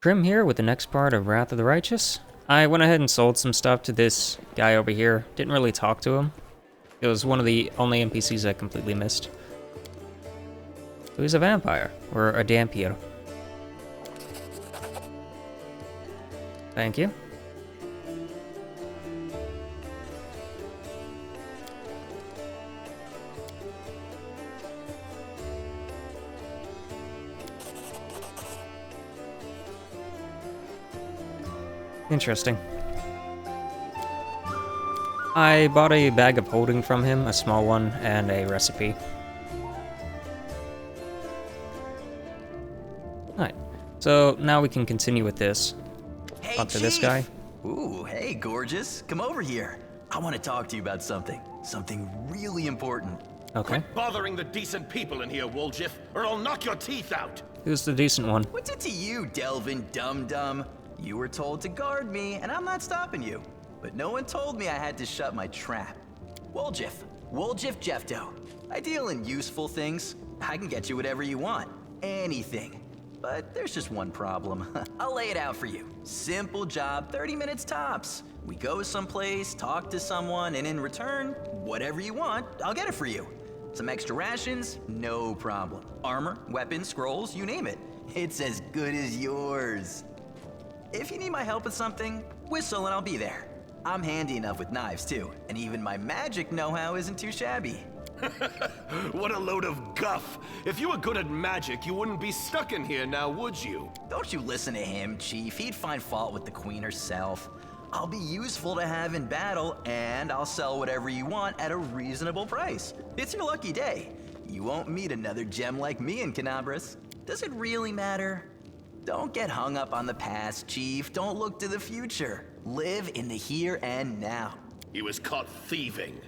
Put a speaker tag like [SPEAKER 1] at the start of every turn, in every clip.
[SPEAKER 1] Prim here with the next part of Wrath of the Righteous. I went ahead and sold some stuff to this guy over here. Didn't really talk to him. It was one of the only NPCs I completely missed. So he's a vampire, or a Dampier. Thank you. Interesting. I bought a bag of holding from him, a small one, and a recipe. Alright, so now we can continue with this.
[SPEAKER 2] Hey,
[SPEAKER 1] Talk to
[SPEAKER 2] Chief.
[SPEAKER 1] this guy.
[SPEAKER 2] Ooh, hey, gorgeous. Come over here. I want to talk to you about something. Something really important.
[SPEAKER 1] Okay.
[SPEAKER 3] Quit bothering the decent people in here, Woljif, or I'll knock your teeth out.
[SPEAKER 1] Who's the decent one?
[SPEAKER 2] What's it to you, Delvin Dum-Dum? You were told to guard me, and I'm not stopping you. But no one told me I had to shut my trap. Woljif Jeffto. I deal in useful things. I can get you whatever you want. Anything. But there's just one problem. I'll lay it out for you. Simple job, 30 minutes tops. We go someplace, talk to someone, and in return, whatever you want, I'll get it for you. Some extra rations? No problem. Armor, weapons, scrolls, you name it. It's as good as yours. If you need my help with something, whistle and I'll be there. I'm handy enough with knives too, and even my magic know-how isn't too shabby.
[SPEAKER 3] What a load of guff. If you were good at magic, you wouldn't be stuck in here now, would you?
[SPEAKER 2] Don't you listen to him, Chief. He'd find fault with the Queen herself. I'll be useful to have in battle, and I'll sell whatever you want at a reasonable price. It's your lucky day. You won't meet another gem like me in Canabras. Does it really matter? Don't get hung up on the past, Chief. Don't look to the future. Live in the here and now.
[SPEAKER 3] He was caught thieving.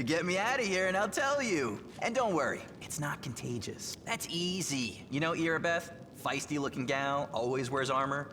[SPEAKER 2] Get me out of here and I'll tell you. And don't worry, it's not contagious. That's easy. You know Irabeth? Feisty looking gal, always wears armor.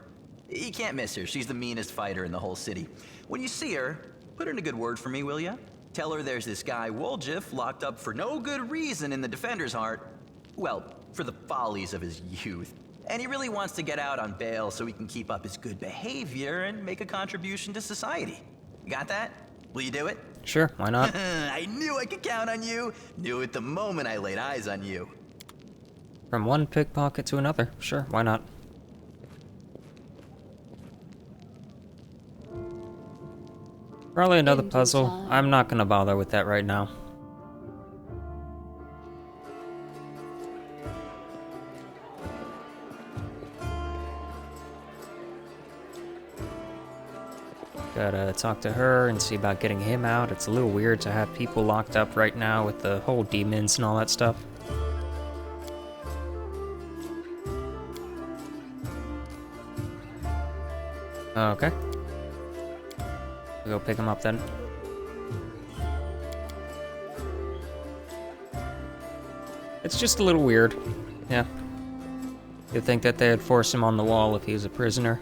[SPEAKER 2] You can't miss her. She's the meanest fighter in the whole city. When you see her, put in a good word for me, will ya? Tell her there's this guy Woljif locked up for no good reason in the Defender's Heart. Well, for the follies of his youth. And he really wants to get out on bail so he can keep up his good behavior and make a contribution to society. You got that? Will you do it?
[SPEAKER 1] Sure, why not?
[SPEAKER 2] I knew I could count on you. Knew it the moment I laid eyes on you.
[SPEAKER 1] From one pickpocket to another. Sure, why not? Probably another puzzle. I'm not gonna bother with that right now. Gotta talk to her and see about getting him out. It's a little weird to have people locked up right now with the whole demons and all that stuff. Okay. We'll go pick him up then. It's just a little weird. Yeah. You'd think that they'd force him on the wall if he was a prisoner.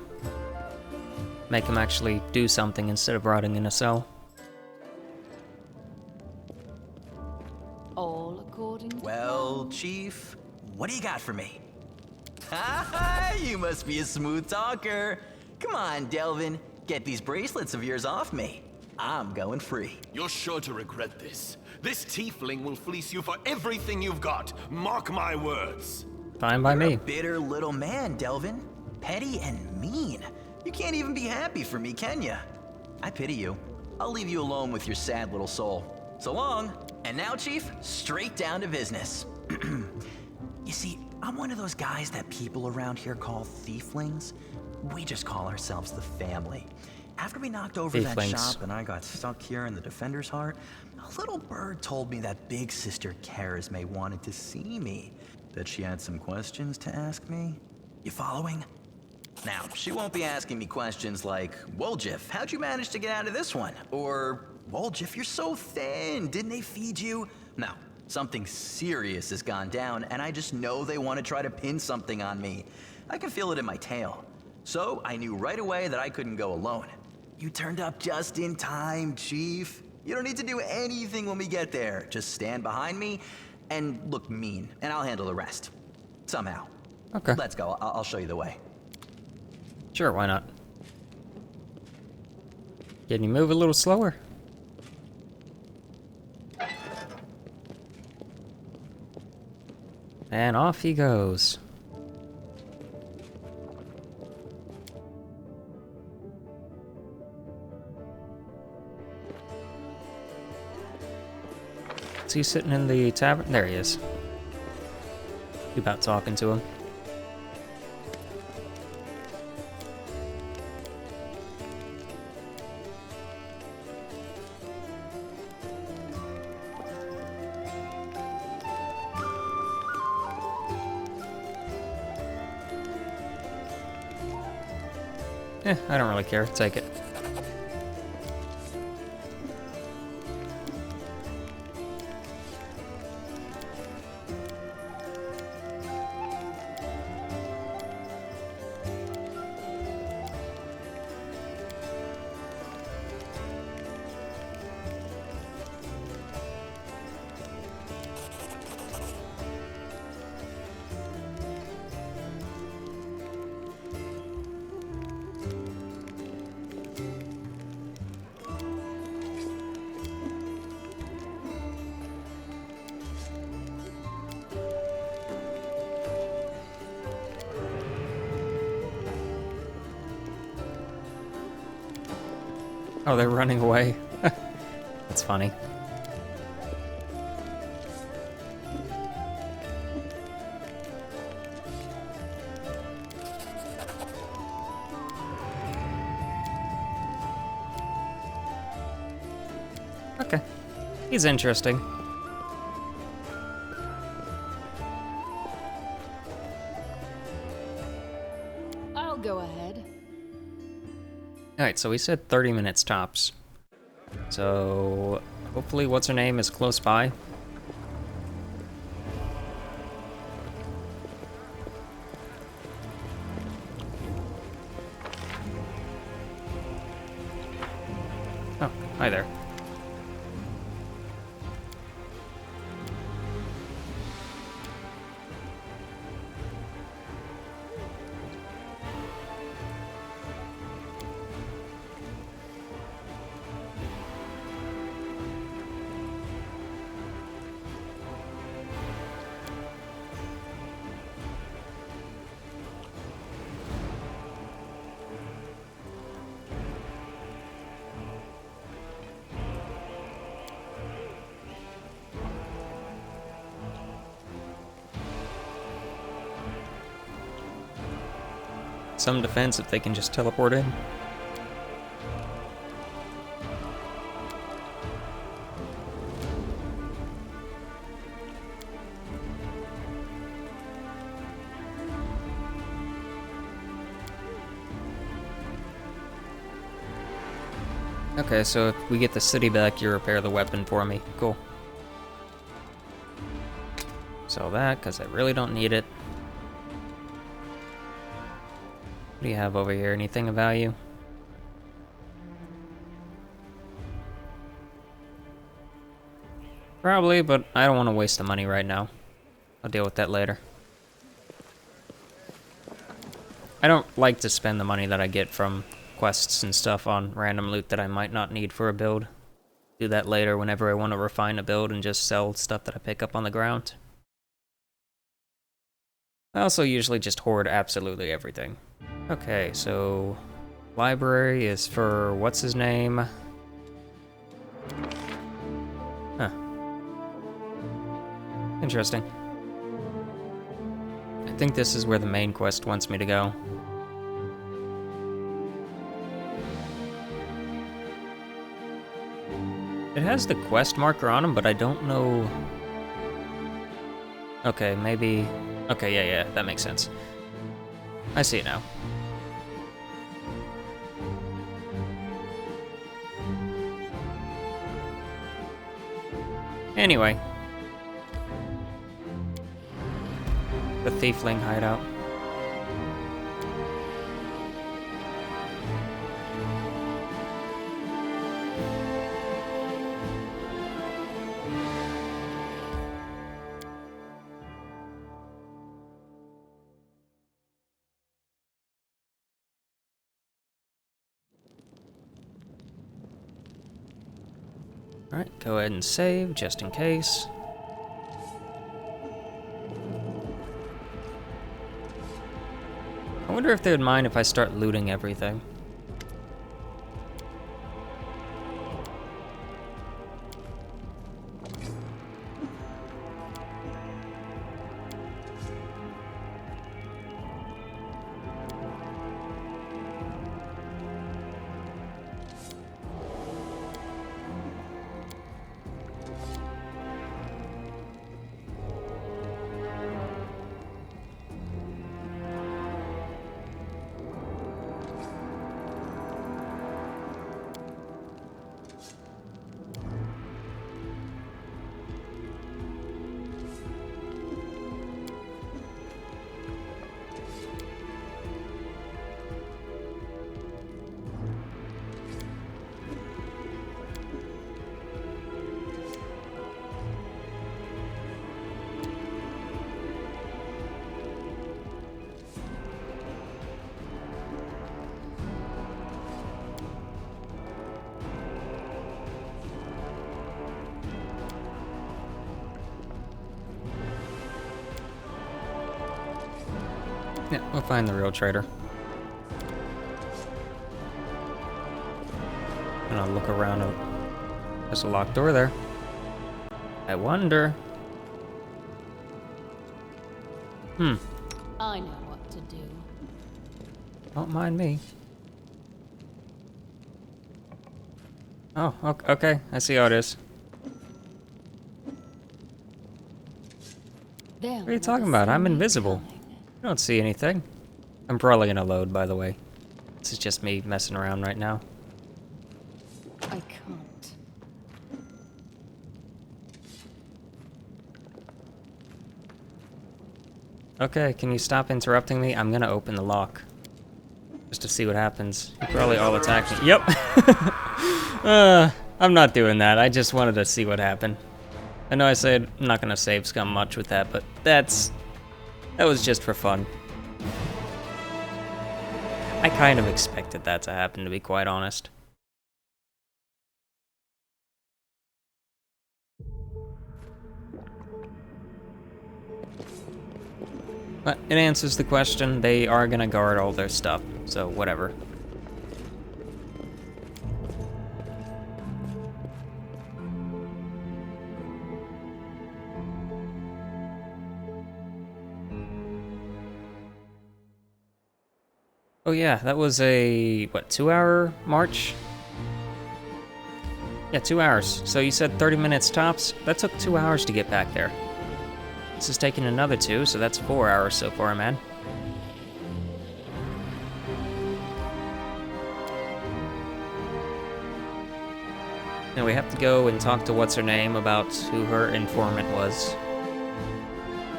[SPEAKER 1] Make him actually do something instead of rotting in a cell.
[SPEAKER 4] All according to
[SPEAKER 2] Well, Chief, what do you got for me? Ha! You must be a smooth talker. Come on, Delvin. Get these bracelets of yours off me. I'm going free.
[SPEAKER 3] You're sure to regret this. This tiefling will fleece you for everything you've got. Mark my words.
[SPEAKER 1] Fine by me.
[SPEAKER 2] Bitter little man, Delvin. Petty and mean. You can't even be happy for me, can ya? I pity you. I'll leave you alone with your sad little soul. So long. And now, Chief, straight down to business. You see, I'm one of those guys that people around here call thieflings. We just call ourselves the family. After we knocked over that shop and I got stuck here in the Defender's Heart, a little bird told me that big sister Charisme wanted to see me. That she had some questions to ask me. You following? Now, she won't be asking me questions like, Woljif, how'd you manage to get out of this one? Or, Woljif, you're so thin, didn't they feed you? No, something serious has gone down, and I just know they want to try to pin something on me. I can feel it in my tail. So, I knew right away that I couldn't go alone. You turned up just in time, Chief. You don't need to do anything when we get there. Just stand behind me and look mean, and I'll handle the rest. Somehow.
[SPEAKER 1] Okay.
[SPEAKER 2] Let's go. I'll show you the way.
[SPEAKER 1] Sure, why not? Can you move a little slower? And off he goes. Is he sitting in the tavern? There he is. You about talking to him? I don't really care. Take it. Oh, they're running away. That's funny. Okay. He's interesting.
[SPEAKER 4] I'll go ahead.
[SPEAKER 1] Alright, so we said 30 minutes tops. So, hopefully what's her name is close by. Oh, hi there. Some defense if they can just teleport in. Okay, so if we get the city back, you repair the weapon for me. Cool. Sell that, because I really don't need it. What do you have over here? Anything of value? Probably, but I don't want to waste the money right now. I'll deal with that later. I don't like to spend the money that I get from quests and stuff on random loot that I might not need for a build. Do that later whenever I want to refine a build and just sell stuff that I pick up on the ground. I also usually just hoard absolutely everything. Okay, so library is for what's his name? Huh. Interesting. I think this is where the main quest wants me to go. It has the quest marker on him, but I don't know... Okay, maybe... Okay, yeah, that makes sense. I see it now. Anyway. The Thiefling hideout. Alright, go ahead and save, just in case. I wonder if they would mind if I start looting everything. Yeah, we'll find the real traitor. And I'll look around. There's a locked door there. I wonder.
[SPEAKER 4] I know what to do.
[SPEAKER 1] Don't mind me. Oh, okay. I see how it is. What are you talking about? I'm invisible. I don't see anything. I'm probably gonna load, by the way. This is just me messing around right now.
[SPEAKER 4] I can't.
[SPEAKER 1] Okay, can you stop interrupting me? I'm gonna open the lock. Just to see what happens. You probably all attack me. Yep! I'm not doing that. I just wanted to see what happened. I know I said I'm not gonna save scum much with that, but that was just for fun. I kind of expected that to happen, to be quite honest. But it answers the question. They are gonna guard all their stuff, so whatever. Oh yeah, that was a, what, 2-hour march? Yeah, 2 hours. So you said 30 minutes tops? That took 2 hours to get back there. This is taking another 2, so that's 4 hours so far, man. Now we have to go and talk to what's-her-name about who her informant was.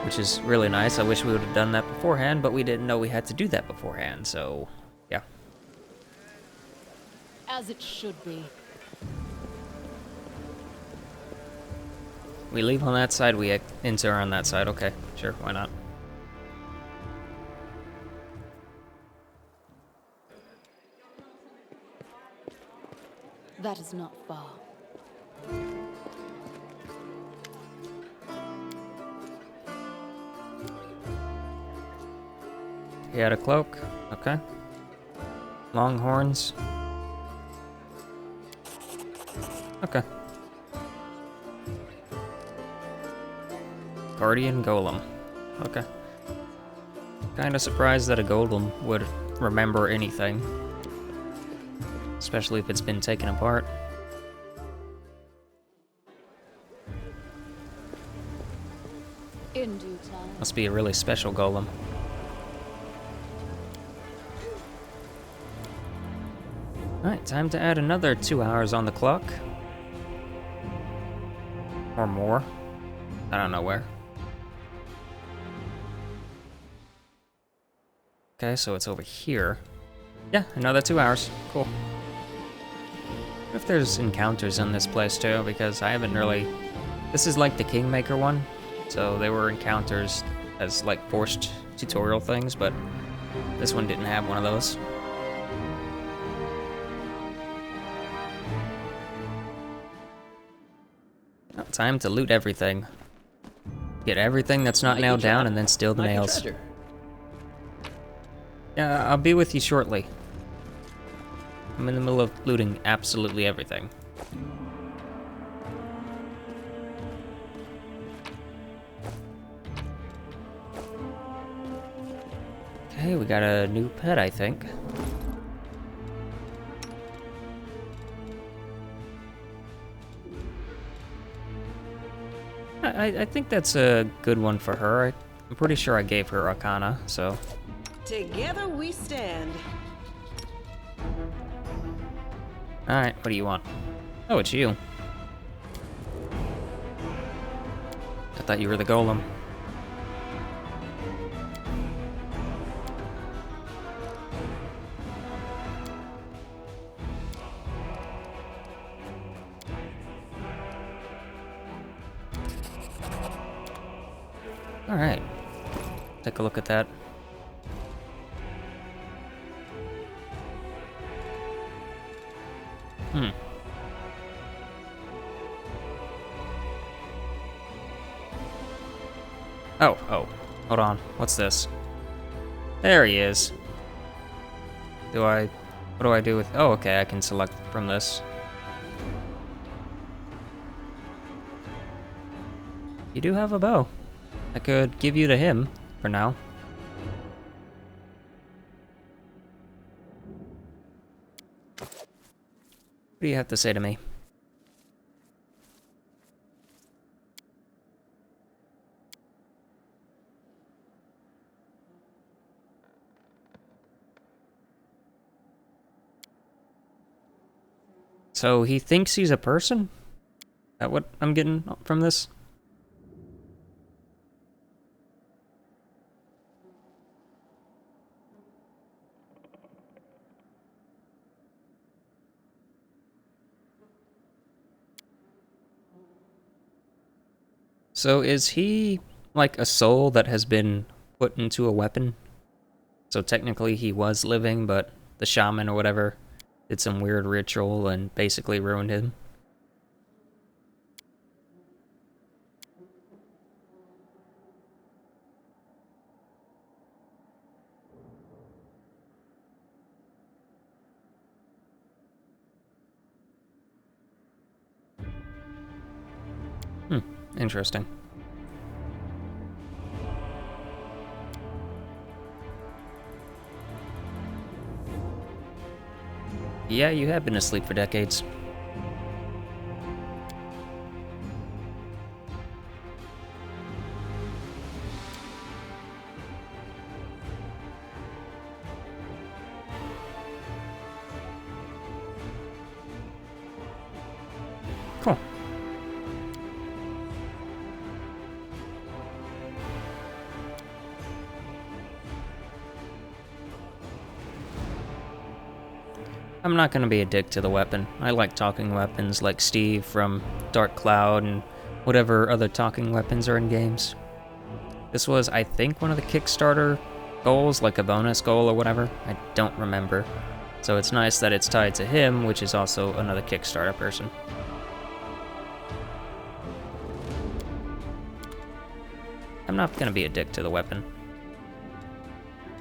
[SPEAKER 1] Which is really nice. I wish we would have done that beforehand, but we didn't know we had to do that beforehand, so yeah.
[SPEAKER 4] As it should be.
[SPEAKER 1] We leave on that side, we enter on that side. Okay, sure, why not?
[SPEAKER 4] That is not far.
[SPEAKER 1] He had a cloak. Okay. Long horns. Okay. Guardian Golem. Okay. Kinda surprised that a golem would remember anything. Especially if it's been taken apart.
[SPEAKER 4] In due time.
[SPEAKER 1] Must be a really special golem. Alright, time to add another 2 hours on the clock. Or more. I don't know where. Okay, so it's over here. Yeah, another 2 hours. Cool. What if there's encounters in this place too? Because I haven't really... This is like the Kingmaker one. So there were encounters as like forced tutorial things, but this one didn't have one of those. Time to loot everything. Get everything that's not
[SPEAKER 5] Mighty
[SPEAKER 1] nailed down
[SPEAKER 5] treasure.
[SPEAKER 1] and then steal the
[SPEAKER 5] Mighty
[SPEAKER 1] nails.
[SPEAKER 5] treasure.
[SPEAKER 1] Yeah, I'll be with you shortly. I'm in the middle of looting absolutely everything. Okay, we got a new pet, I think. I think that's a good one for her. I'm pretty sure I gave her Arcana, so...
[SPEAKER 6] Together we stand.
[SPEAKER 1] Alright, what do you want? Oh, it's you. I thought you were the golem. Alright. Take a look at that. Oh, hold on. What's this? There he is. What do I do with... Oh, okay, I can select from this. You do have a bow. I could give you to him, for now. What do you have to say to me? So he thinks he's a person? Is that what I'm getting from this? So is he like a soul that has been put into a weapon? So technically he was living, but the shaman or whatever did some weird ritual and basically ruined him. Interesting. Yeah, you have been asleep for decades. Cool. I'm not gonna be a dick to the weapon. I like talking weapons like Steve from Dark Cloud and whatever other talking weapons are in games. This was, I think, one of the Kickstarter goals, like a bonus goal or whatever. I don't remember. So it's nice that it's tied to him, which is also another Kickstarter person. I'm not gonna be a dick to the weapon.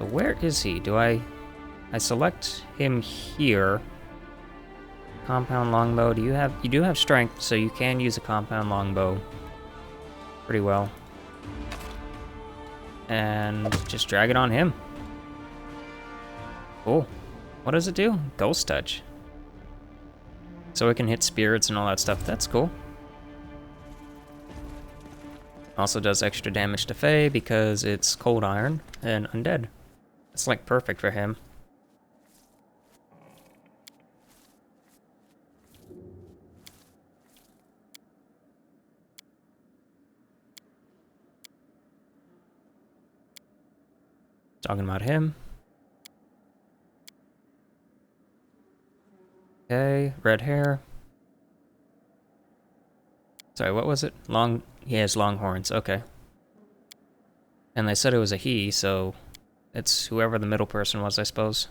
[SPEAKER 1] So where is he? I select him here. Compound longbow. You do have strength, so you can use a compound longbow pretty well. And just drag it on him. Cool. What does it do? Ghost touch. So it can hit spirits and all that stuff. That's cool. Also does extra damage to Fae because it's cold iron and undead. It's like perfect for him. Talking about him. Okay, red hair. Sorry, what was it? He has long horns, okay. And they said it was a he, so it's whoever the middle person was, I suppose.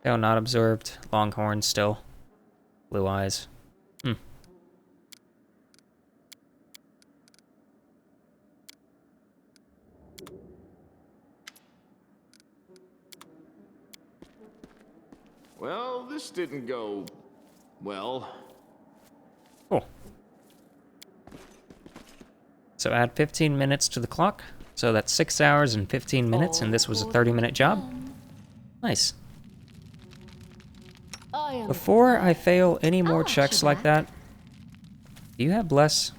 [SPEAKER 1] Oh, not observed. Long horns still. Blue eyes.
[SPEAKER 5] Well, this didn't go well.
[SPEAKER 1] Cool. So add 15 minutes to the clock. So that's 6 hours and 15 minutes, and this was a 30-minute job. Nice.
[SPEAKER 4] I am
[SPEAKER 1] Before I fail any more
[SPEAKER 7] I'll
[SPEAKER 1] checks
[SPEAKER 7] watch you
[SPEAKER 1] like that, do you have Bless?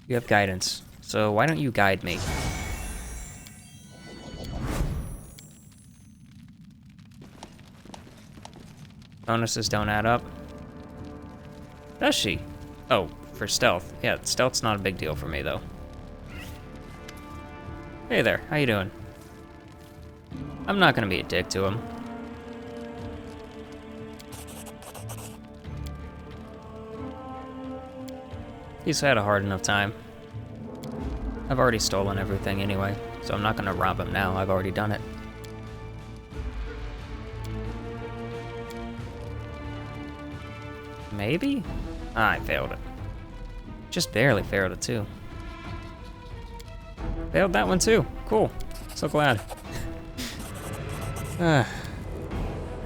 [SPEAKER 1] You have Guidance. So why don't you guide me? Bonuses don't add up. Does she? Oh, for stealth. Yeah, stealth's not a big deal for me, though. Hey there, how you doing? I'm not gonna be a dick to him. He's had a hard enough time. I've already stolen everything anyway, so I'm not gonna rob him now. I've already done it. Maybe? Ah, I failed it. Just barely failed it, too. Failed that one, too. Cool. So glad. I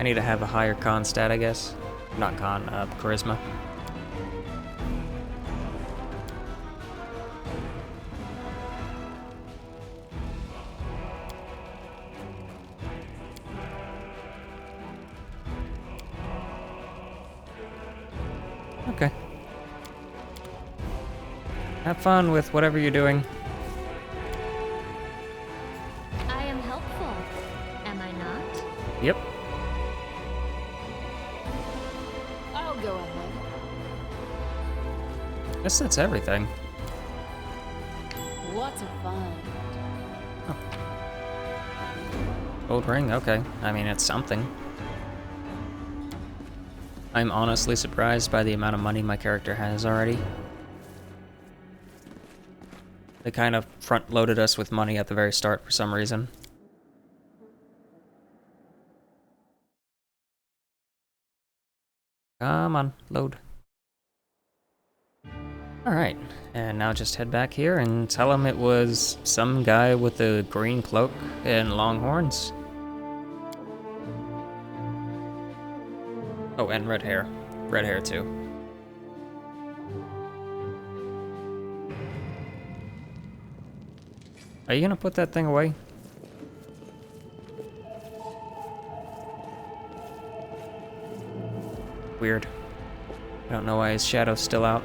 [SPEAKER 1] need to have a higher con stat, I guess. Not con, charisma. Okay. Have fun with whatever you're doing.
[SPEAKER 7] I am helpful, am I not?
[SPEAKER 1] Yep.
[SPEAKER 4] I'll go ahead.
[SPEAKER 1] Guess that's everything.
[SPEAKER 4] What a find.
[SPEAKER 1] Gold ring, okay. I mean, it's something. I'm honestly surprised by the amount of money my character has already. They kind of front-loaded us with money at the very start for some reason. Come on, load. Alright, and now just head back here and tell him it was some guy with a green cloak and long horns. Oh, and red hair. Red hair, too. Are you gonna put that thing away? Weird. I don't know why his shadow's still out.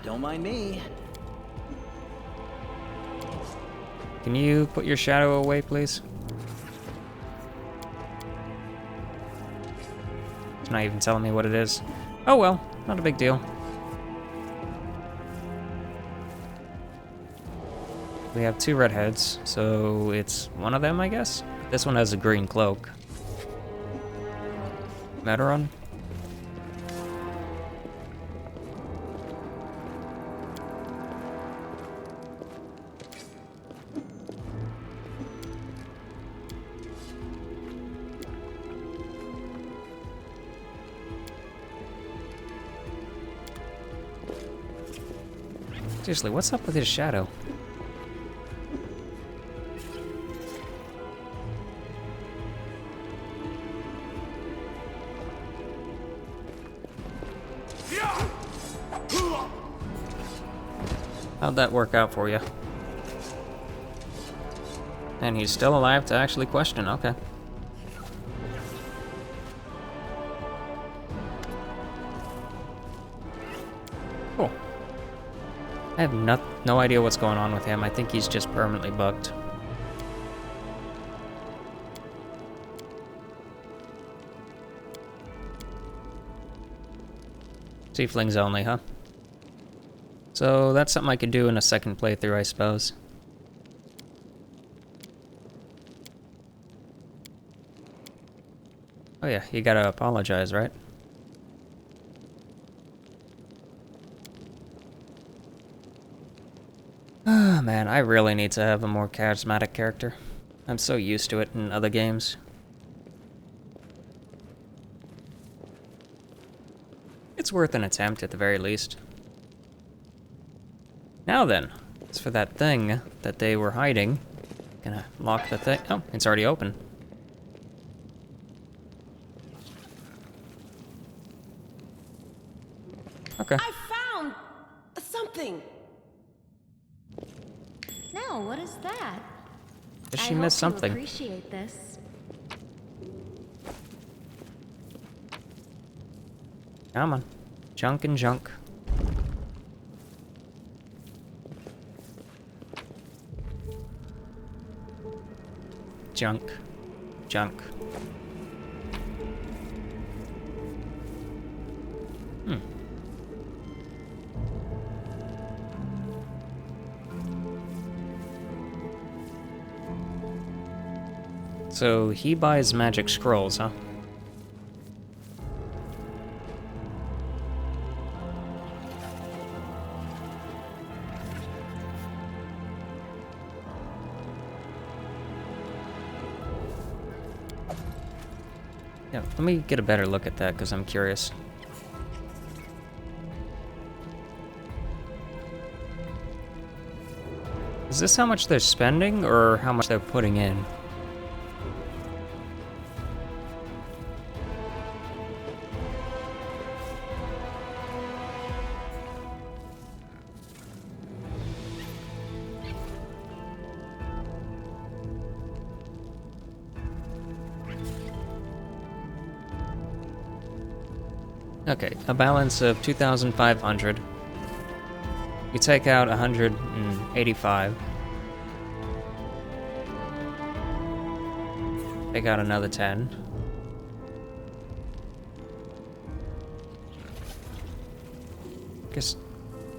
[SPEAKER 2] Don't mind me.
[SPEAKER 1] Can you put your shadow away, please? It's not even telling me what it is. Oh well, not a big deal. We have 2 redheads, so it's one of them, I guess? This one has a green cloak. Meteron? Seriously, what's up with his shadow? How'd that work out for you? And he's still alive to actually question, okay. Cool. I have no idea what's going on with him. I think he's just permanently bugged. Tieflings only, huh? So that's something I could do in a second playthrough, I suppose. Oh yeah, you gotta apologize, right? Ah, man, I really need to have a more charismatic character. I'm so used to it in other games. It's worth an attempt at the very least. Now then, it's for that thing that they were hiding. Gonna lock the thing. Oh, it's already open. Okay.
[SPEAKER 6] I found something.
[SPEAKER 7] No, what is that?
[SPEAKER 1] Does
[SPEAKER 7] I
[SPEAKER 1] she
[SPEAKER 7] hope
[SPEAKER 1] miss
[SPEAKER 7] you
[SPEAKER 1] something?
[SPEAKER 7] appreciate this.
[SPEAKER 1] Come on. Junk and junk. Junk. Junk. So he buys magic scrolls, huh? Yeah, let me get a better look at that because I'm curious. Is this how much they're spending or how much they're putting in? Okay, a balance of 2,500. You take out 185. Take out another 10. Guess,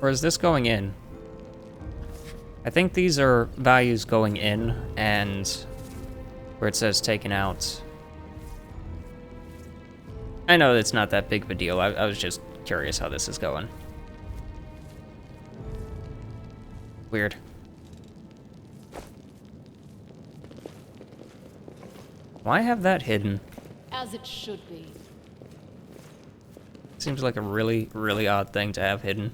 [SPEAKER 1] or is this going in? I think these are values going in, and where it says taken out. I know it's not that big of a deal. I was just curious how this is going. Weird. Why have that hidden?
[SPEAKER 4] As it should be.
[SPEAKER 1] Seems like a really, really odd thing to have hidden.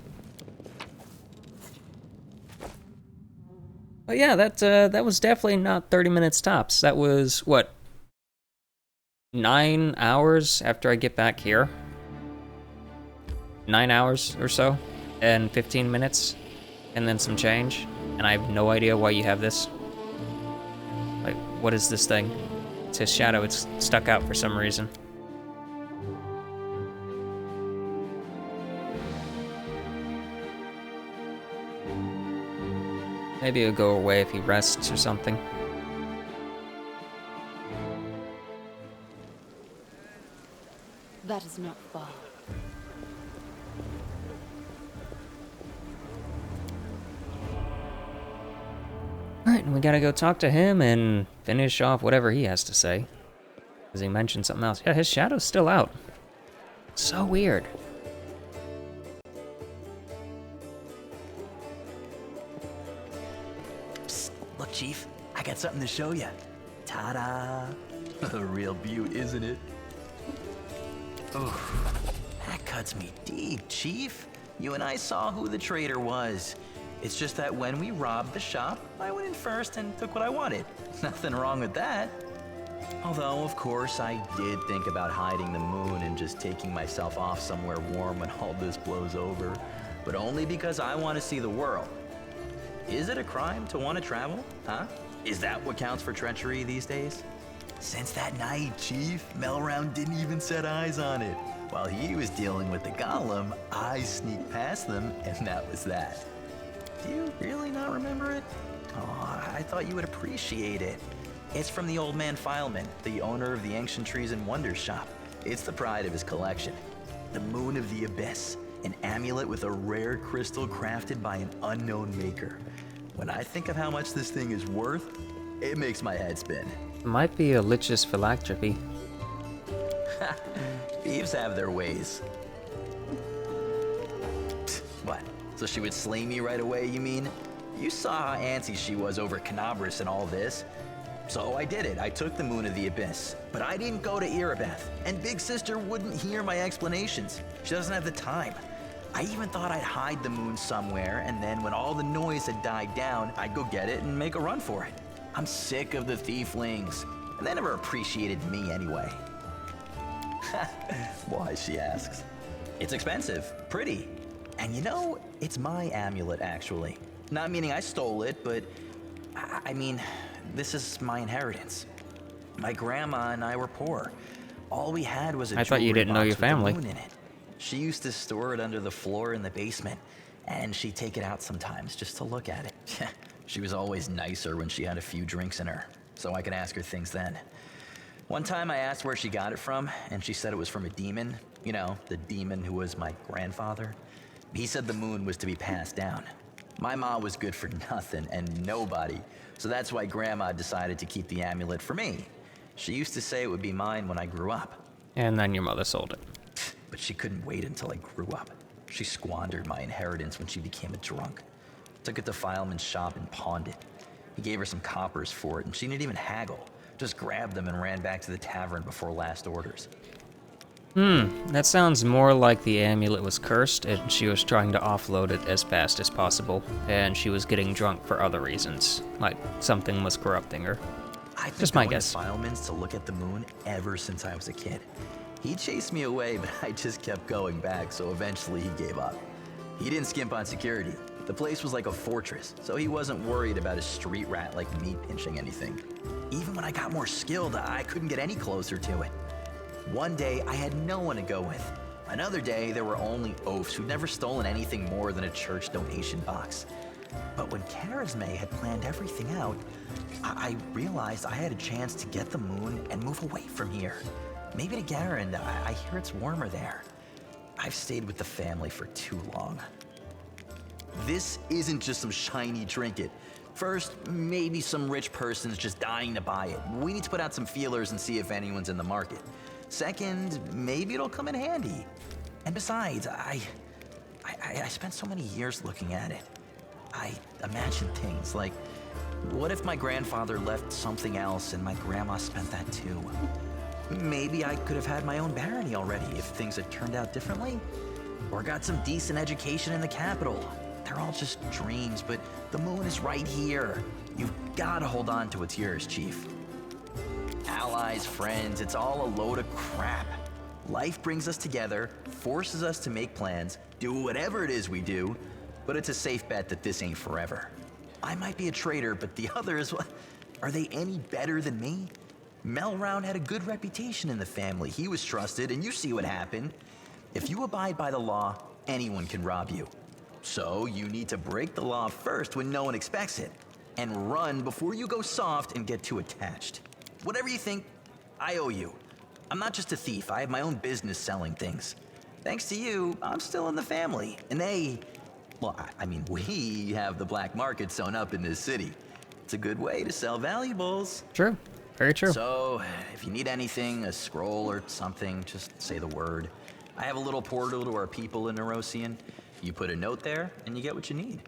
[SPEAKER 1] But yeah, that was definitely not 30 minutes tops. That was, what, 9 hours after I get back here? 9 hours or so, and 15 minutes, and then some change. And I have no idea why you have this. Like, what is this thing? It's his shadow, it's stuck out for some reason. Maybe it'll go away if he rests or something.
[SPEAKER 4] That is not far.
[SPEAKER 1] Alright, and we gotta go talk to him and finish off whatever he has to say. Because he mentioned something else. Yeah, his shadow's still out. So weird.
[SPEAKER 2] Psst, look, Chief, I got something to show you. Ta-da! A real beaut, isn't it? Oh, that cuts me deep, Chief. You and I saw who the traitor was. It's just that when we robbed the shop, I went in first and took what I wanted. Nothing wrong with that. Although, of course, I did think about hiding the moon and just taking myself off somewhere warm when all this blows over. But only because I want to see the world. Is it a crime to want to travel, huh? Is that what counts for treachery these days? Since that night, Chief, Melround didn't even set eyes on it. While he was dealing with the golem, I sneaked past them, and that was that. Do you really not remember it? Oh, I thought you would appreciate it. It's from the old man Fileman, the owner of the Ancient Trees and Wonders shop. It's the pride of his collection. The Moon of the Abyss, an amulet with a rare crystal crafted by an unknown maker. When I think of how much this thing is worth, it makes my head spin.
[SPEAKER 1] Might be a Lich's philanthropy.
[SPEAKER 2] Thieves have their ways. What? So she would slay me right away, you mean? You saw how antsy she was over Canabras and all this. So I did it. I took the Moon of the Abyss. But I didn't go to Erebeth, and Big Sister wouldn't hear my explanations. She doesn't have the time. I even thought I'd hide the moon somewhere, and then when all the noise had died down, I'd go get it and make a run for it. I'm sick of the thieflings, and they never appreciated me anyway. Why, she asks. It's expensive, pretty, And you know, it's my amulet, actually. Not meaning I stole it, but I mean, this is my inheritance. My grandma and I were poor. All we had was a
[SPEAKER 1] I thought you
[SPEAKER 2] jewelry
[SPEAKER 1] didn't know
[SPEAKER 2] box
[SPEAKER 1] your
[SPEAKER 2] with the
[SPEAKER 1] family.
[SPEAKER 2] moon in it. She used to store it under the floor in the basement, and she'd take it out sometimes just to look at it. She was always nicer when she had a few drinks in her, so I could ask her things then. One time I asked where she got it from, and she said it was from a demon. You know, the demon who was my grandfather. He said the moon was to be passed down. My mom was good for nothing and nobody, so that's why Grandma decided to keep the amulet for me. She used to say it would be mine when I grew up.
[SPEAKER 1] And then your mother sold it.
[SPEAKER 2] But she couldn't wait until I grew up. She squandered my inheritance when she became a drunk. Took it to Fileman's shop and pawned it. He gave her some coppers for it, and she didn't even haggle. Just grabbed them and ran back to the tavern before last orders.
[SPEAKER 1] That sounds more like the amulet was cursed and she was trying to offload it as fast as possible, and she was getting drunk for other reasons, like something was corrupting her.
[SPEAKER 2] I've been
[SPEAKER 1] Just my
[SPEAKER 2] going
[SPEAKER 1] guess.
[SPEAKER 2] to Fileman's to look at the moon ever since I was a kid. He chased me away, but I just kept going back, so eventually he gave up. He didn't skimp on security. The place was like a fortress, so he wasn't worried about a street rat like me pinching anything. Even when I got more skilled, I couldn't get any closer to it. One day, I had no one to go with. Another day, there were only oafs who'd never stolen anything more than a church donation box. But when Charisme had planned everything out, I realized I had a chance to get the moon and move away from here. Maybe to Garen. I hear it's warmer there. I've stayed with the family for too long. This isn't just some shiny trinket. First, maybe some rich person's just dying to buy it. We need to put out some feelers and see if anyone's in the market. Second, maybe it'll come in handy. And besides, I spent so many years looking at it. I imagine things like, what if my grandfather left something else and my grandma spent that too? Maybe I could have had my own barony already if things had turned out differently. Or got some decent education in the capital. They're all just dreams, but the moon is right here. You've got to hold on to what's yours, Chief. Allies, friends, it's all a load of crap. Life brings us together, forces us to make plans, do whatever it is we do, but it's a safe bet that this ain't forever. I might be a traitor, but the others, are they any better than me? Melround had a good reputation in the family. He was trusted, and you see what happened. If you abide by the law, anyone can rob you. So you need to break the law first when no one expects it, and run before you go soft and get too attached. Whatever you think, I owe you. I'm not just a thief, I have my own business selling things. Thanks to you, I'm still in the family, and we have the black market sewn up in this city. It's a good way to sell valuables.
[SPEAKER 1] True. Very true.
[SPEAKER 2] So, if you need anything, a scroll or something, just say the word. I have a little portal to our people in Nerosian. You put a note there, and you get what you need.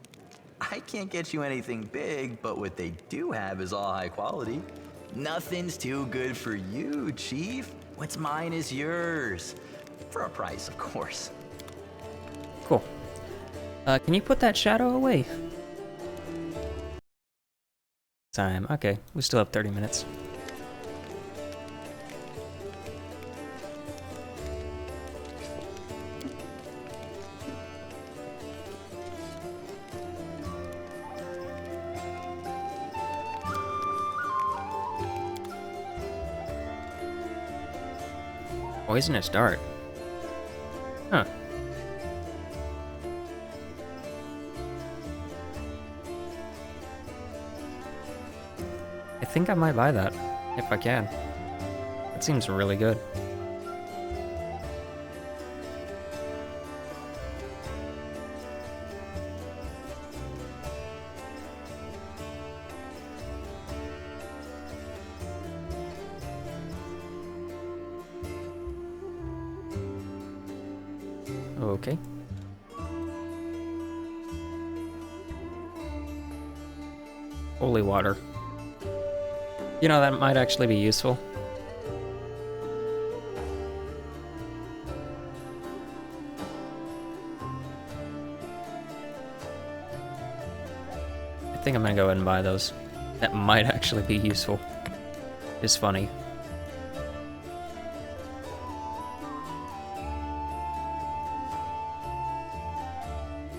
[SPEAKER 2] I can't get you anything big, but what they do have is all high quality. Nothing's too good for you, Chief. What's mine is yours. For a price, of course.
[SPEAKER 1] Cool. Can you put that shadow away? Time. Okay, we still have 30 minutes. Poisonous dart. Huh. I think I might buy that, if I can. That seems really good. Okay. Holy water. You know, that might actually be useful. I think I'm gonna go ahead and buy those. That might actually be useful. It's funny.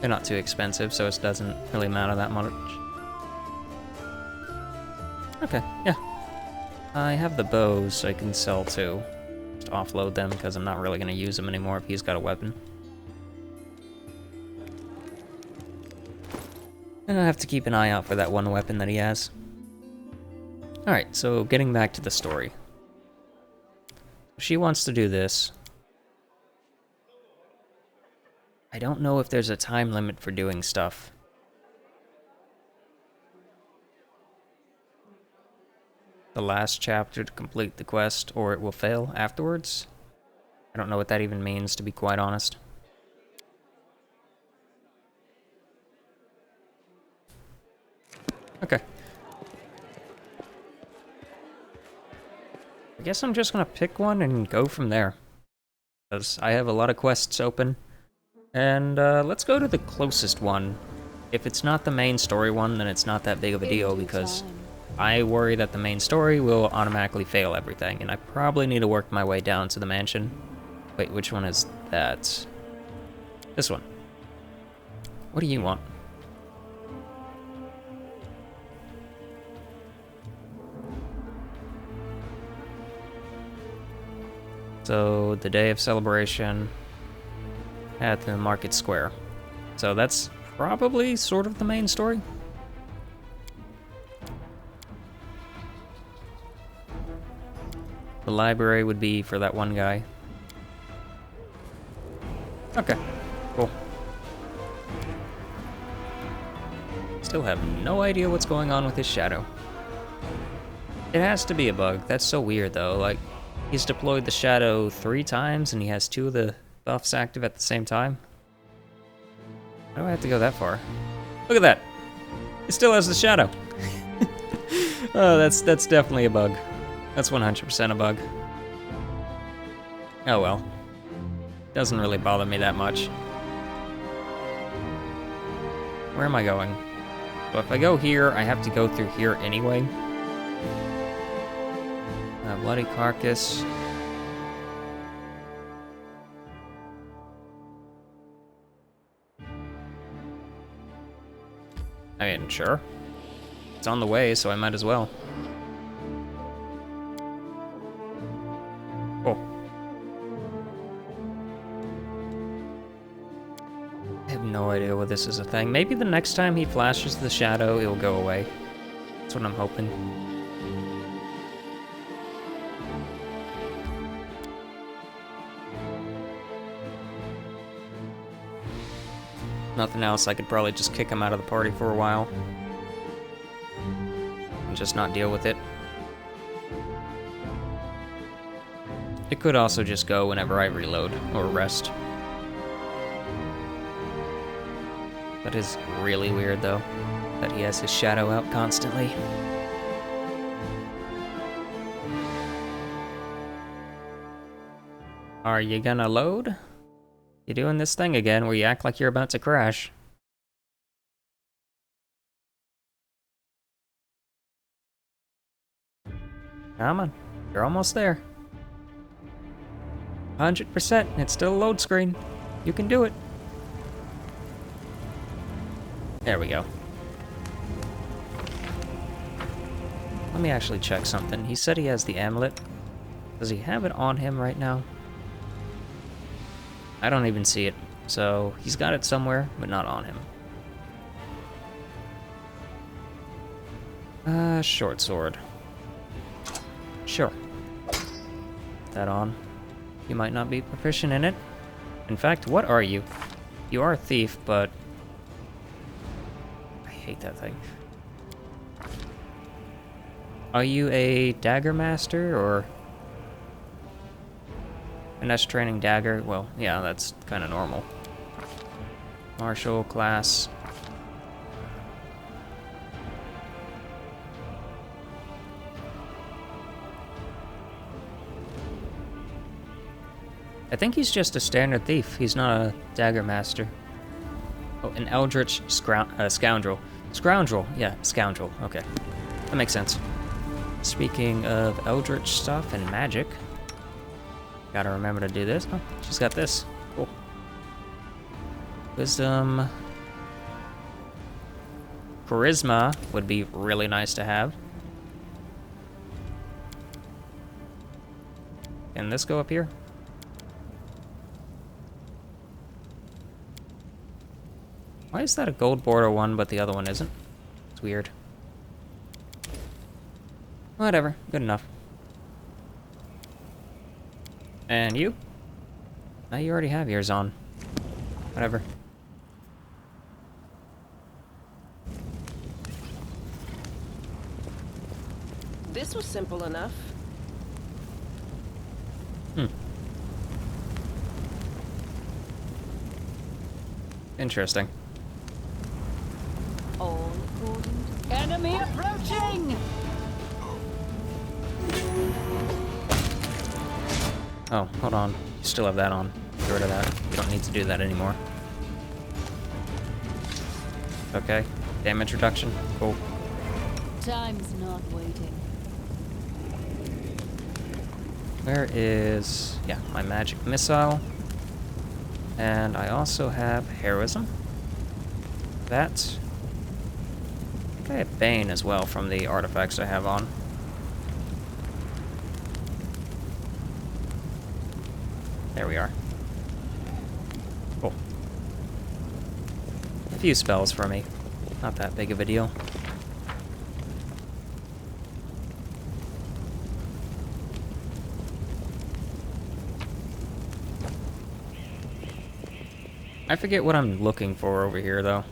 [SPEAKER 1] They're not too expensive, so it doesn't really matter that much. Okay, yeah. I have the bows, so I can sell too. Just offload them, because I'm not really going to use them anymore if he's got a weapon. And I have to keep an eye out for that one weapon that he has. Alright, so getting back to the story. She wants to do this. I don't know if there's a time limit for doing stuff. The last chapter to complete the quest, or it will fail afterwards. I don't know what that even means, to be quite honest. Okay. I guess I'm just gonna pick one and go from there. Because I have a lot of quests open. And let's go to the closest one. If it's not the main story one, then it's not that big of a deal, because I worry that the main story will automatically fail everything, and I probably need to work my way down to the mansion. Wait, which one is that? This one. What do you want? So, the day of celebration at the market square. So that's probably sort of the main story. The library would be for that one guy. Okay, cool. Still have no idea what's going on with his shadow. It has to be a bug. That's so weird though. Like, he's deployed the shadow 3 times and he has 2 of the buffs active at the same time. Why do I have to go that far? Look at that! It still has the shadow! Oh, that's definitely a bug. That's 100% a bug. Oh well. Doesn't really bother me that much. Where am I going? So if I go here, I have to go through here anyway. Bloody carcass. I mean, sure. It's on the way, so I might as well. Cool. I have no idea what this is a thing. Maybe the next time he flashes the shadow, it'll go away. That's what I'm hoping. Nothing else, I could probably just kick him out of the party for a while. And just not deal with it. It could also just go whenever I reload or rest. That is really weird though, that he has his shadow out constantly. Are you gonna load? You doing this thing again where you act like you're about to crash. Come on, you're almost there. 100%, it's still a load screen. You can do it. There we go. Let me actually check something. He said he has the amulet. Does he have it on him right now? I don't even see it, so he's got it somewhere, but not on him. Short sword. Sure. Put that on. You might not be proficient in it. In fact, what are you? You are a thief, but... I hate that thing. Are you a dagger master, or... Finesse training dagger? Well, yeah, that's kind of normal. Martial class. I think he's just a standard thief. He's not a dagger master. Oh, an eldritch scoundrel. Scoundrel, yeah, scoundrel. Okay, that makes sense. Speaking of eldritch stuff and magic, gotta remember to do this. Oh, she's got this. Cool. Wisdom, charisma would be really nice to have. Can this go up here? Why is that a gold border one, but the other one isn't? It's weird. Whatever, good enough. And you? Now you already have yours on. Whatever.
[SPEAKER 6] This was simple enough.
[SPEAKER 1] Interesting.
[SPEAKER 4] All according to enemy approaching!
[SPEAKER 1] Oh, hold on. You still have that on. Get rid of that. You don't need to do that anymore. Okay. Damage reduction. Cool.
[SPEAKER 4] Time's not waiting.
[SPEAKER 1] Where is... yeah, my magic missile. And I also have heroism. That. I think I have Bane as well from the artifacts I have on. There we are. Cool. A few spells for me. Not that big of a deal. I forget what I'm looking for over here, though.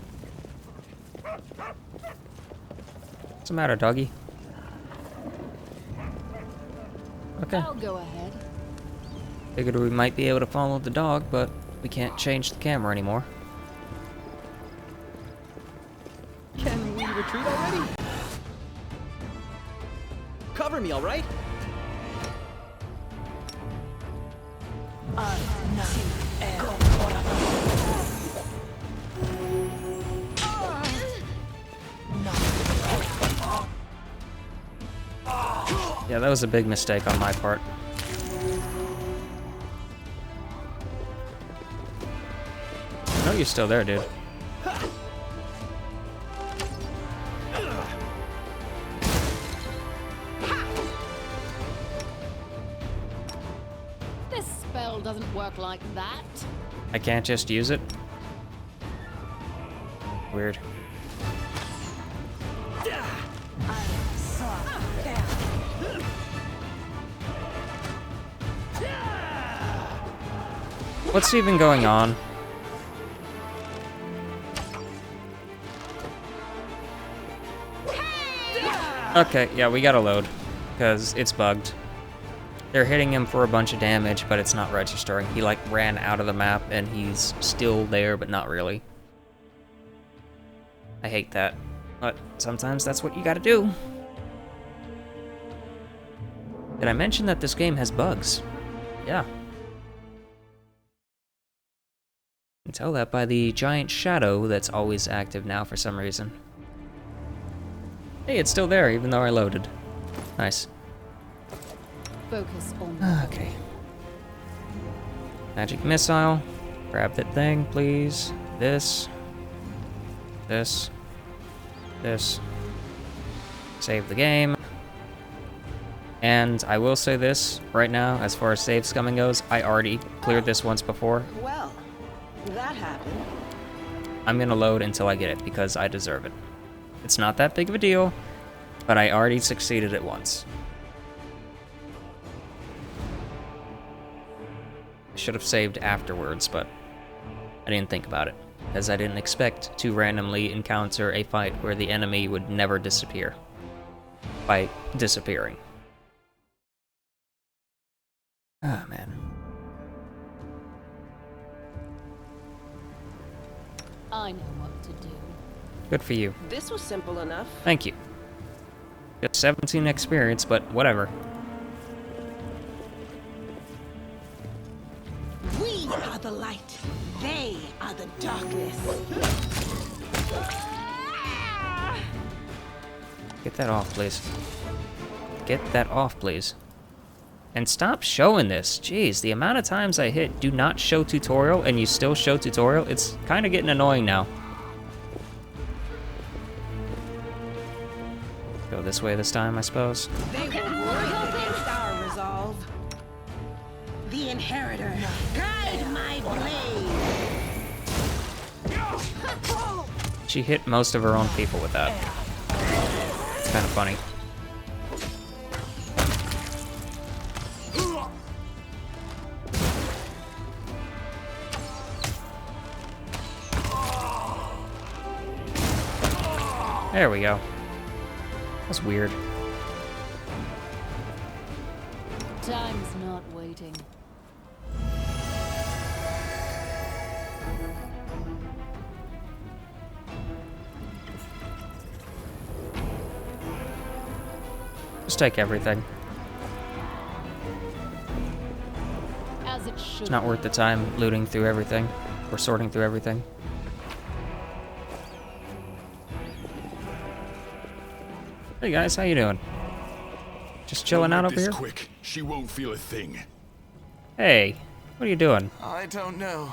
[SPEAKER 1] What's the matter, doggy? Okay.
[SPEAKER 4] I'll go ahead.
[SPEAKER 1] Figured we might be able to follow the dog, but we can't change the camera anymore.
[SPEAKER 8] Can we retreat already? Cover me, all right?
[SPEAKER 1] Yeah, that was a big mistake on my part. I know you're still there, dude.
[SPEAKER 4] This spell doesn't work like that.
[SPEAKER 1] I can't just use it? Weird. What's even going on? Okay, yeah, we gotta load, because it's bugged. They're hitting him for a bunch of damage, but it's not registering. He, like, ran out of the map, and he's still there, but not really. I hate that, but sometimes that's what you gotta do. Did I mention that this game has bugs? Yeah. You can tell that by the giant shadow that's always active now for some reason. Hey, it's still there, even though I loaded. Nice.
[SPEAKER 4] Focus on
[SPEAKER 1] Okay. Magic missile. Grab that thing, please. This. This. This. Save the game. And I will say this right now, as far as save scumming goes, I already cleared this once before.
[SPEAKER 6] Well, that happened.
[SPEAKER 1] I'm gonna load until I get it, because I deserve it. It's not that big of a deal, but I already succeeded it once. I should have saved afterwards, but I didn't think about it, as I didn't expect to randomly encounter a fight where the enemy would never disappear by disappearing. Ah, man.
[SPEAKER 4] I know what to do.
[SPEAKER 1] Good for you.
[SPEAKER 6] This was simple enough.
[SPEAKER 1] Thank you. Just 17 experience, but whatever.
[SPEAKER 6] We are the light. They are the darkness.
[SPEAKER 1] Get that off, please. Get that off, please. And stop showing this. Jeez, the amount of times I hit do not show tutorial and you still show tutorial, it's kind of getting annoying now. Go this way this time, I suppose.
[SPEAKER 6] They will war against our resolve. The Inheritor, guide my blade.
[SPEAKER 1] She hit most of her own people with that. It's kind of funny. There we go. That's weird.
[SPEAKER 4] Time's not waiting.
[SPEAKER 1] Just take everything.
[SPEAKER 4] As it should.
[SPEAKER 1] It's not worth the time looting through everything or sorting through everything. Hey guys, how you doing? Just chilling out over here?
[SPEAKER 3] Quick. She won't feel a thing.
[SPEAKER 1] Hey, what are you doing?
[SPEAKER 9] I don't know.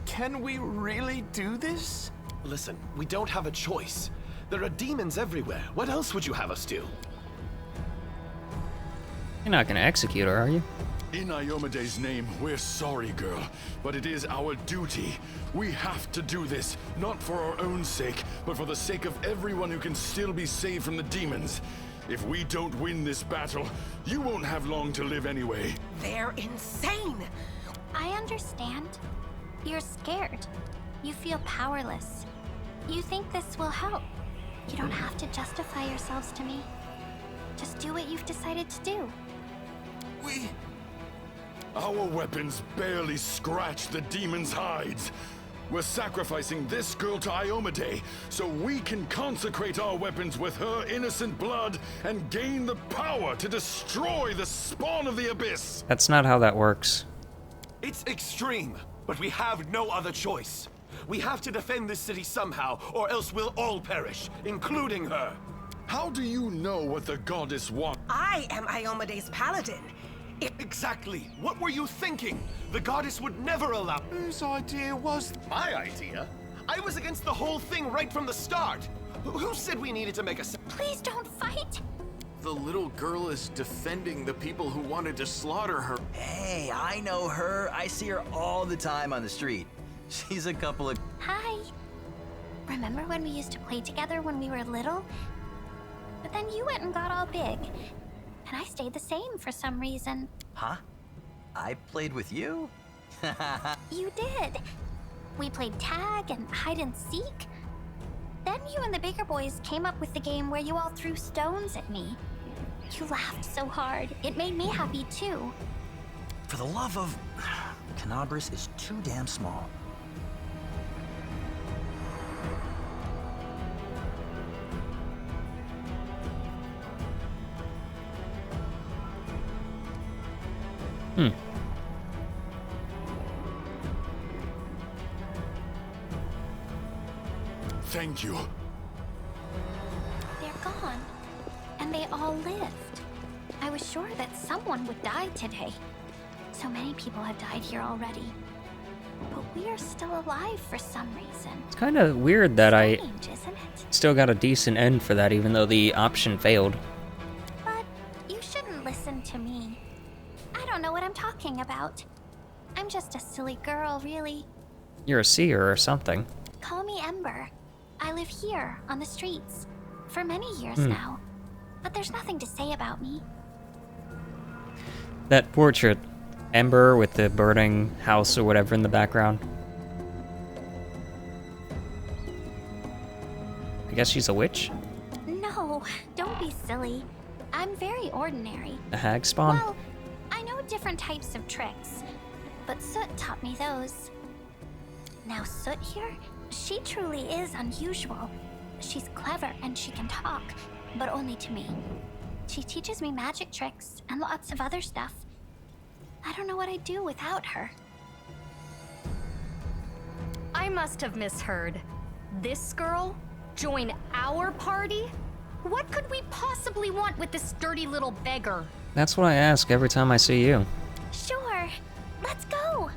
[SPEAKER 9] Can we really do this?
[SPEAKER 3] Listen, we don't have a choice. There are demons everywhere. What else would you have us do?
[SPEAKER 1] You're not gonna execute her, are you?
[SPEAKER 3] In Iomede's name, we're sorry, girl, but it is our duty. We have to do this, not for our own sake, but for the sake of everyone who can still be saved from the demons. If we don't win this battle, you won't have long to live anyway.
[SPEAKER 6] They're insane.
[SPEAKER 7] I understand. You're scared. You feel powerless. You think this will help. You don't have to justify yourselves to me. Just do what you've decided to do.
[SPEAKER 3] Our weapons barely scratch the demon's hides. We're sacrificing this girl to Iomade so we can consecrate our weapons with her innocent blood and gain the power to destroy the spawn of the abyss.
[SPEAKER 1] That's not how that works.
[SPEAKER 3] It's extreme, but we have no other choice. We have to defend this city somehow, or else we'll all perish, including her. How do you know what the goddess wants?
[SPEAKER 6] I am Iomede's paladin.
[SPEAKER 3] Exactly. What were you thinking? The goddess would never allow.
[SPEAKER 9] Whose idea was
[SPEAKER 3] My idea? I was against the whole thing right from the start. Who said we needed to make a...
[SPEAKER 7] Please don't fight.
[SPEAKER 9] the little girl is defending the people who wanted to slaughter her?
[SPEAKER 2] Hey, I know her. I see her all the time on the street. She's a couple of...
[SPEAKER 7] Hi. Remember when we used to play together when we were little? But then you went and got all big. And I stayed the same for some reason.
[SPEAKER 2] Huh? I played with you?
[SPEAKER 7] You did. We played tag and hide and seek. Then you and the bigger boys came up with the game where you all threw stones at me. You laughed so hard. It made me happy too.
[SPEAKER 2] For the love of... Canabris is too damn small.
[SPEAKER 3] Thank you.
[SPEAKER 7] They're gone. And they all lived. I was sure that someone would die today. So many people have died here already. But we are still alive for some reason.
[SPEAKER 1] It's kind of weird that I
[SPEAKER 7] Strange, isn't it?
[SPEAKER 1] still got a decent end for that, even though the option failed.
[SPEAKER 7] But you shouldn't listen to me. I don't know what I'm talking about. I'm just a silly girl, really.
[SPEAKER 1] You're a seer or something.
[SPEAKER 7] Call me Ember. I live here, on the streets, for many years now. But there's nothing to say about me.
[SPEAKER 1] That portrait, Ember with the burning house or whatever in the background. I guess she's a witch?
[SPEAKER 7] No, don't be silly. I'm very ordinary.
[SPEAKER 1] A hag spawn?
[SPEAKER 7] Well, I know different types of tricks, but Soot taught me those. Now Soot here, she truly is unusual. She's clever and she can talk, but only to me. She teaches me magic tricks and lots of other stuff. I don't know what I'd do without her.
[SPEAKER 10] I must have misheard. This girl? Join our party? What could we possibly want with this dirty little beggar?
[SPEAKER 1] That's what I ask every time I see you.
[SPEAKER 7] Sure, let's go.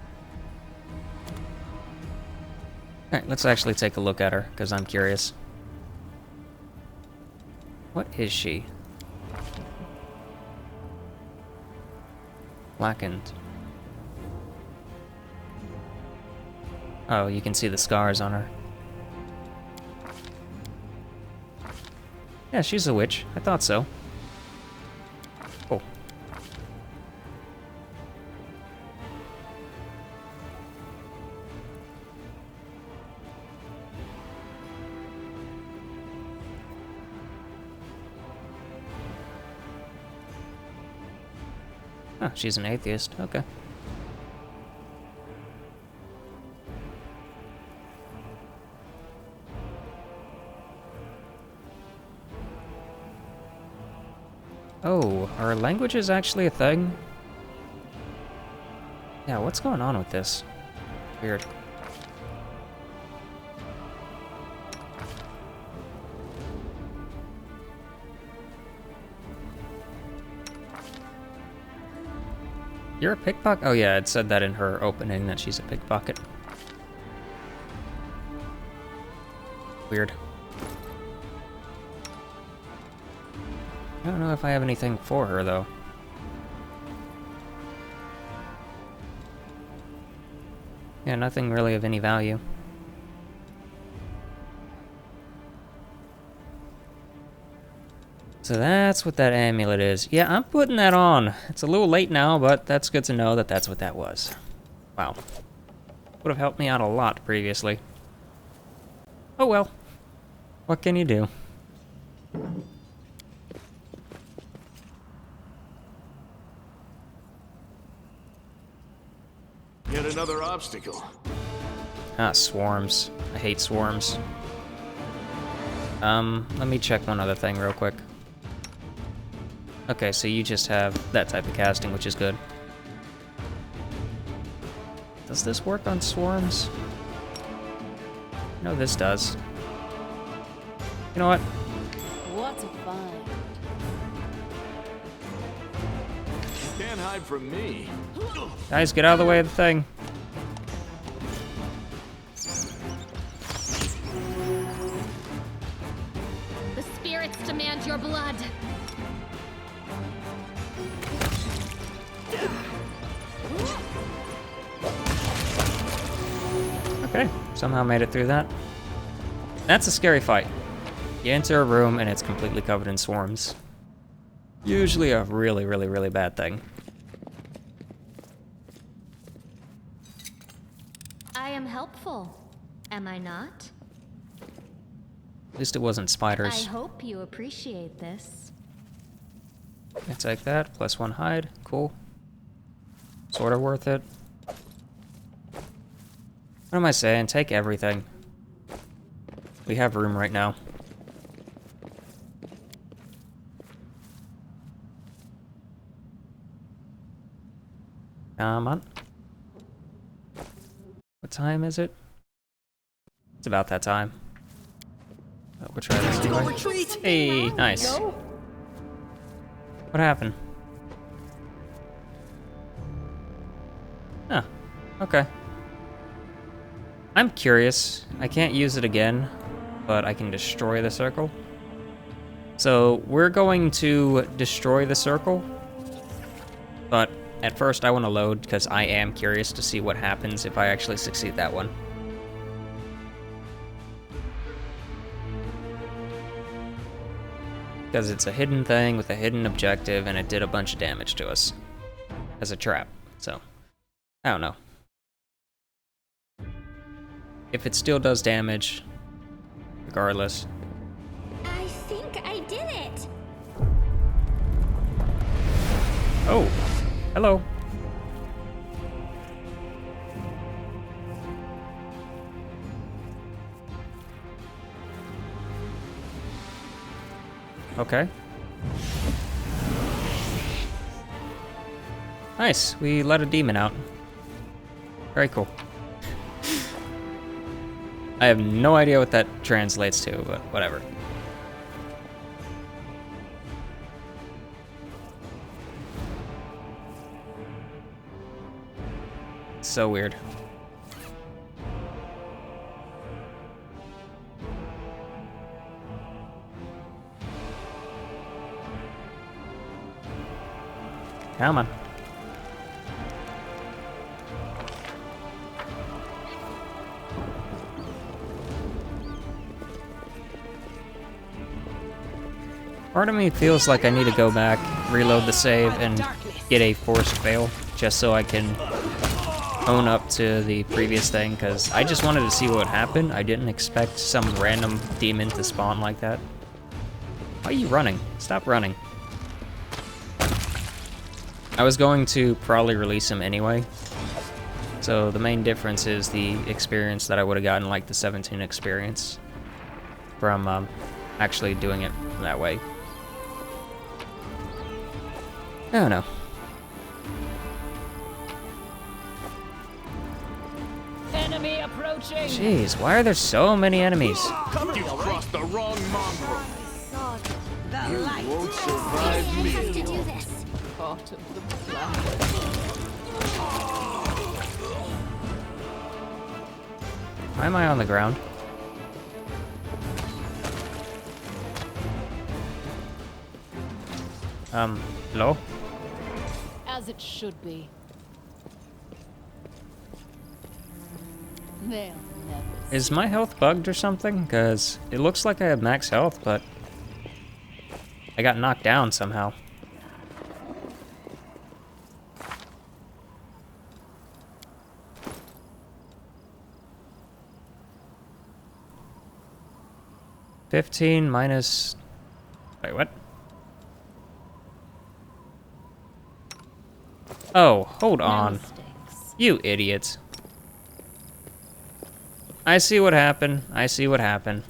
[SPEAKER 1] Alright, let's actually take a look at her, because I'm curious. What is she? Blackened. Oh, you can see the scars on her. Yeah, she's a witch. I thought so. Oh. Huh, she's an atheist. Okay. Oh, are languages actually a thing? Yeah, what's going on with this? Weird. You're a pickpocket? Oh yeah, it said that in her opening that she's a pickpocket. Weird. I don't know if I have anything for her, though. Yeah, nothing really of any value. So that's what that amulet is. Yeah, I'm putting that on. It's a little late now, but that's good to know that that's what that was. Wow. Would have helped me out a lot previously. Oh well. What can you do?
[SPEAKER 9] Yet another obstacle.
[SPEAKER 1] Ah, swarms. I hate swarms. Let me check one other thing real quick. Okay, so you just have that type of casting, which is good. Does this work on swarms? No, this does. You know what?
[SPEAKER 4] What a find.
[SPEAKER 9] You can't hide from me.
[SPEAKER 1] Guys, get out of the way of the thing.
[SPEAKER 10] The spirits demand your blood.
[SPEAKER 1] Okay, somehow made it through that. That's a scary fight. You enter a room and it's completely covered in swarms. Usually a really, really, really bad thing.
[SPEAKER 10] I am helpful, am I not?
[SPEAKER 1] At least it wasn't
[SPEAKER 10] I
[SPEAKER 1] spiders.
[SPEAKER 10] hope you appreciate this.
[SPEAKER 1] I take that, +1 hide, cool. Sort of worth it. What am I saying? Take everything. We have room right now. Come on. What time is it? It's about that time. Oh, we'll try this anyway. Hey, nice. What happened? Huh. Okay. I'm curious. I can't use it again, but I can destroy the circle. So we're going to destroy the circle, but at first I want to load because I am curious to see what happens if I actually succeed that one. Because it's a hidden thing with a hidden objective and it did a bunch of damage to us as a trap, so I don't know. If it still does damage, regardless.
[SPEAKER 7] I think I did it.
[SPEAKER 1] Oh, hello. Okay. Nice, we let a demon out. Very cool. I have no idea what that translates to, but whatever. So weird. Come on. Part of me feels like I need to go back, reload the save, and get a forced fail, just so I can own up to the previous thing, because I just wanted to see what would happen. I didn't expect some random demon to spawn like that. Why are you running? Stop running. I was going to probably release him anyway, so the main difference is the experience that I would have gotten, like the 17 experience, from actually doing it that way. Oh no.
[SPEAKER 6] Enemy approaching.
[SPEAKER 1] Jeez, why are there so many enemies?
[SPEAKER 9] You crossed the wrong mongrel.
[SPEAKER 6] The light.
[SPEAKER 9] Won't survive
[SPEAKER 7] We have
[SPEAKER 9] me.
[SPEAKER 7] to do this.
[SPEAKER 6] Part of the plan.
[SPEAKER 1] Why am I on the ground? Hello?
[SPEAKER 4] As it should be. They'll never.
[SPEAKER 1] Is my health bugged or something? Because it looks like I have max health, but I got knocked down somehow. $15 minus... Wait, what? Oh, hold on. You idiots. I see what happened. I see what happened.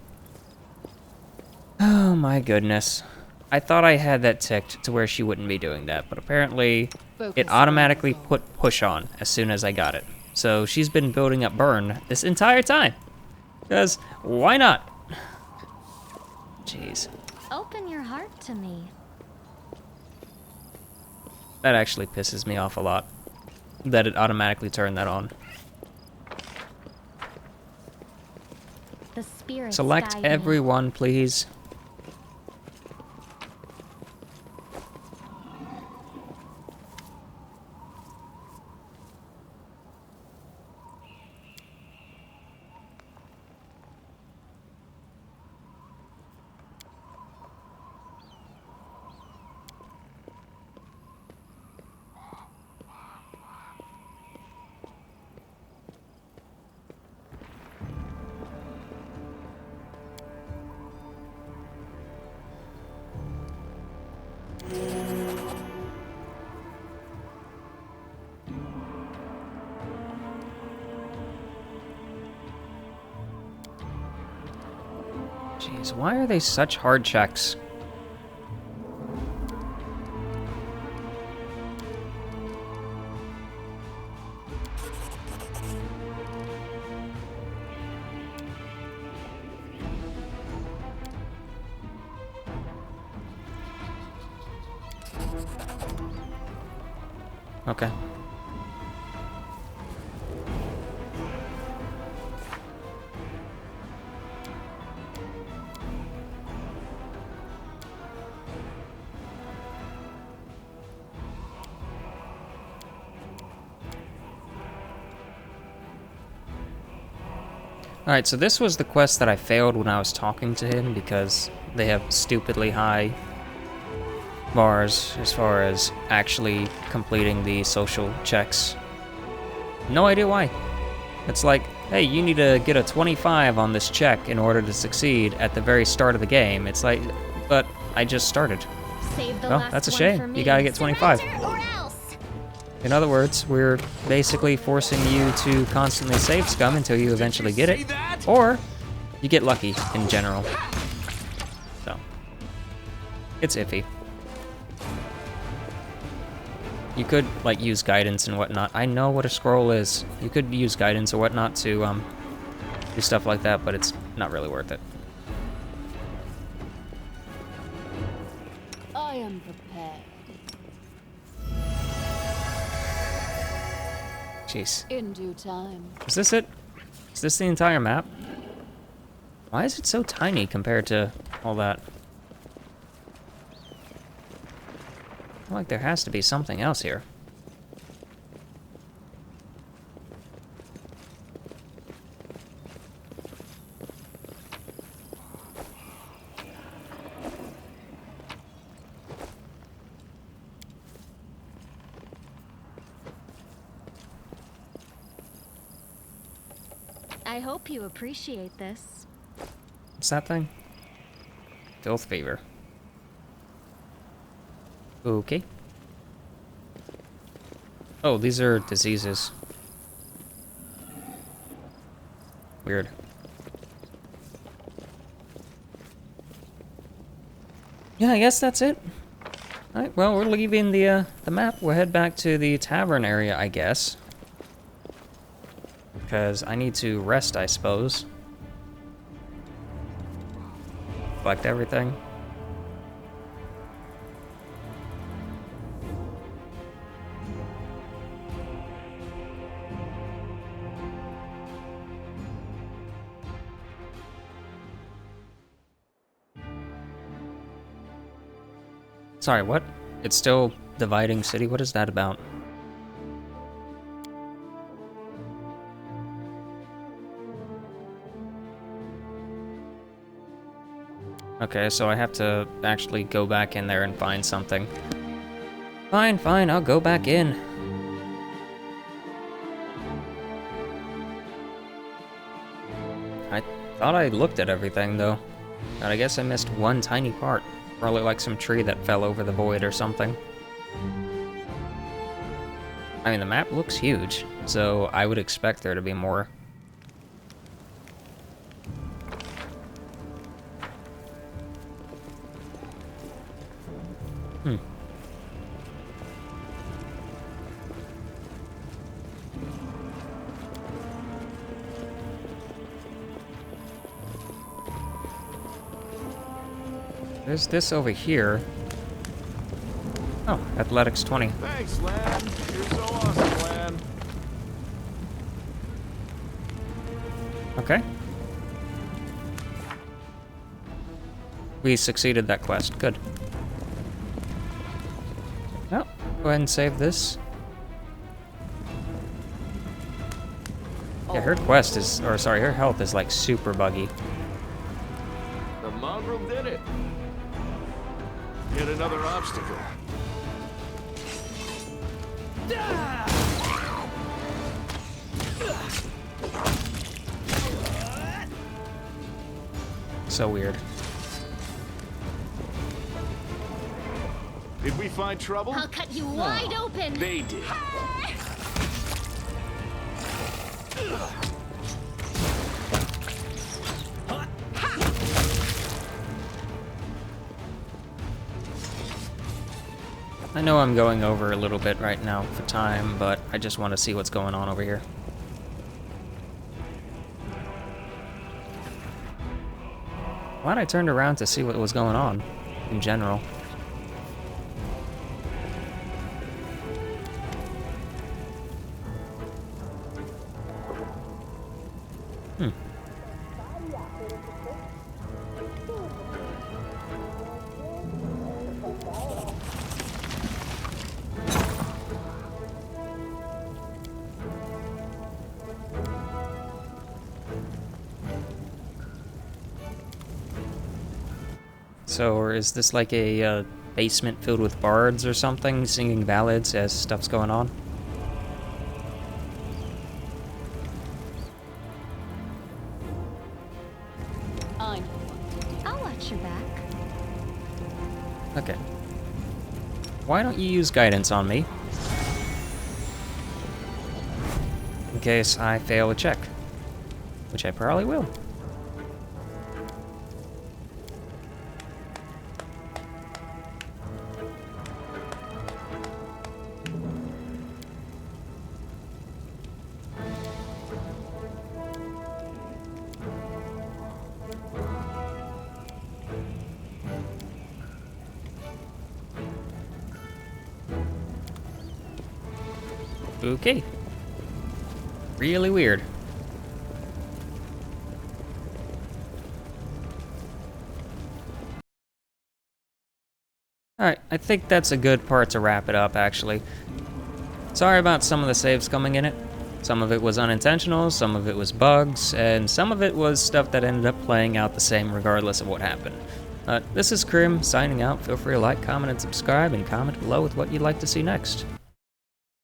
[SPEAKER 1] Oh my goodness. I thought I had that ticked to where she wouldn't be doing that, but apparently it automatically put push on as soon as I got it. So she's been building up burn this entire time. Because why not? Jeez.
[SPEAKER 10] Open your heart to me.
[SPEAKER 1] That actually pisses me off a lot. That it automatically turned that on.
[SPEAKER 10] The spirits
[SPEAKER 1] Select
[SPEAKER 10] guide me.
[SPEAKER 1] everyone, please. Jeez, why are they such hard checks? Okay. Alright, so this was the quest that I failed when I was talking to him because they have stupidly high bars as far as actually completing the social checks. No idea why. It's like, hey, you need to get a 25 on this check in order to succeed at the very start of the game. It's like, but I just started.
[SPEAKER 10] Save the
[SPEAKER 1] Well,
[SPEAKER 10] last
[SPEAKER 1] that's a
[SPEAKER 10] one
[SPEAKER 1] shame.
[SPEAKER 10] for me.
[SPEAKER 1] You gotta get 25.
[SPEAKER 7] Surrender or else.
[SPEAKER 1] In other words, we're basically forcing you to constantly save scum until you eventually get it, or you get lucky in general. So, it's iffy. You could, like, use guidance and whatnot. I know what a scroll is. You could use guidance or whatnot to, do stuff like that, but it's not really worth it.
[SPEAKER 4] I am prepared.
[SPEAKER 1] Jeez.
[SPEAKER 4] In due time.
[SPEAKER 1] Is this it? Is this the entire map? Why is it so tiny compared to all that? feel like there has to be something else here.
[SPEAKER 10] I hope you appreciate this.
[SPEAKER 1] What's that thing? Filth fever. Okay. Oh, these are diseases. Weird. Yeah, I guess that's it. Alright, well, we're leaving the map. We'll head back to the tavern area, I guess. Because I need to rest, I suppose. Collect everything. Sorry, what? It's still dividing city? What is that about? Okay, so I have to actually go back in there and find something. Fine, fine, I'll go back in. I thought I looked at everything, though. But I guess I missed one tiny part. Probably like some tree that fell over the void or something. I mean, the map looks huge, so I would expect there to be more. There's this over here. Oh, athletics 20.
[SPEAKER 5] Thanks, Lan. You're so awesome, Lan.
[SPEAKER 1] Okay. We succeeded that quest. Good. Well, go ahead and save this. Yeah, her quest is, or sorry, her health is like super buggy.
[SPEAKER 5] The mongrel did it. Yet another obstacle.
[SPEAKER 1] So weird.
[SPEAKER 5] Did we find trouble?
[SPEAKER 10] I'll cut you wide open.
[SPEAKER 5] They did.
[SPEAKER 1] I know I'm going over a little bit right now for time, but I just want to see what's going on over here. Glad I turned around to see what was going on, in general. So, or is this like a basement filled with bards or something, singing ballads as stuff's going on?
[SPEAKER 10] I'll watch your back.
[SPEAKER 1] Okay. Why don't you use guidance on me? In case I fail a check. Which I probably will. Okay. Really weird. Alright, I think that's a good part to wrap it up, actually. Sorry about some of the saves coming in it. Some of it was unintentional, some of it was bugs, and some of it was stuff that ended up playing out the same regardless of what happened. This is Krim, signing out. Feel free to like, comment, and subscribe, and comment below with what you'd like to see next.